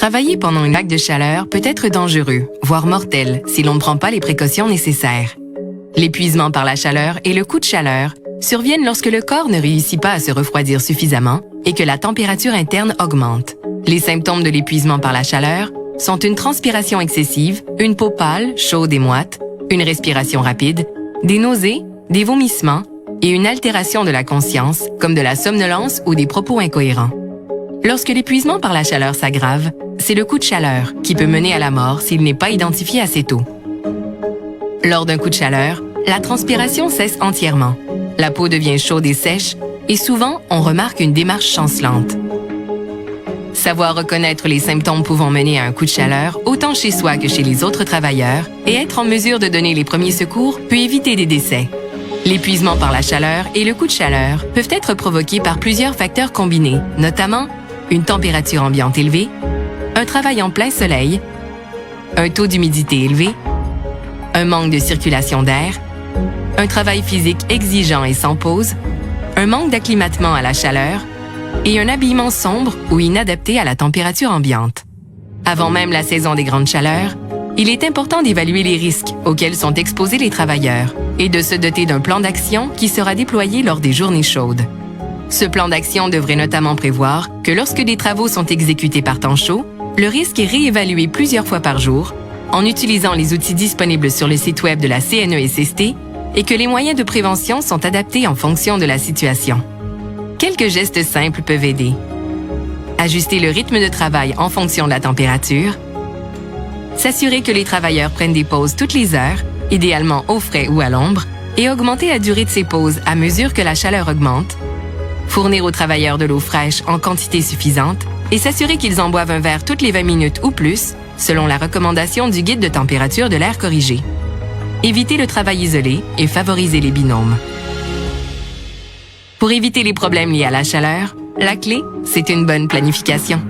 Travailler pendant une vague de chaleur peut être dangereux, voire mortel, si l'on ne prend pas les précautions nécessaires. L'épuisement par la chaleur et le coup de chaleur surviennent lorsque le corps ne réussit pas à se refroidir suffisamment et que la température interne augmente. Les symptômes de l'épuisement par la chaleur sont une transpiration excessive, une peau pâle, chaude et moite, une respiration rapide, des nausées, des vomissements et une altération de la conscience, comme de la somnolence ou des propos incohérents. Lorsque l'épuisement par la chaleur s'aggrave, c'est le coup de chaleur qui peut mener à la mort s'il n'est pas identifié assez tôt. Lors d'un coup de chaleur, la transpiration cesse entièrement. La peau devient chaude et sèche et souvent, on remarque une démarche chancelante. Savoir reconnaître les symptômes pouvant mener à un coup de chaleur, autant chez soi que chez les autres travailleurs, et être en mesure de donner les premiers secours peut éviter des décès. L'épuisement par la chaleur et le coup de chaleur peuvent être provoqués par plusieurs facteurs combinés, notamment une température ambiante élevée, un travail en plein soleil, un taux d'humidité élevé, un manque de circulation d'air, un travail physique exigeant et sans pause, un manque d'acclimatement à la chaleur et un habillement sombre ou inadapté à la température ambiante. Avant même la saison des grandes chaleurs, il est important d'évaluer les risques auxquels sont exposés les travailleurs et de se doter d'un plan d'action qui sera déployé lors des journées chaudes. Ce plan d'action devrait notamment prévoir que lorsque des travaux sont exécutés par temps chaud, le risque est réévalué plusieurs fois par jour en utilisant les outils disponibles sur le site web de la CNESST et que les moyens de prévention sont adaptés en fonction de la situation. Quelques gestes simples peuvent aider. Ajuster le rythme de travail en fonction de la température. S'assurer que les travailleurs prennent des pauses toutes les heures, idéalement au frais ou à l'ombre, et augmenter la durée de ces pauses à mesure que la chaleur augmente. Fournir aux travailleurs de l'eau fraîche en quantité suffisante et s'assurer qu'ils en boivent un verre toutes les 20 minutes ou plus, selon la recommandation du guide de température de l'air corrigé. Éviter le travail isolé et favoriser les binômes. Pour éviter les problèmes liés à la chaleur, la clé, c'est une bonne planification.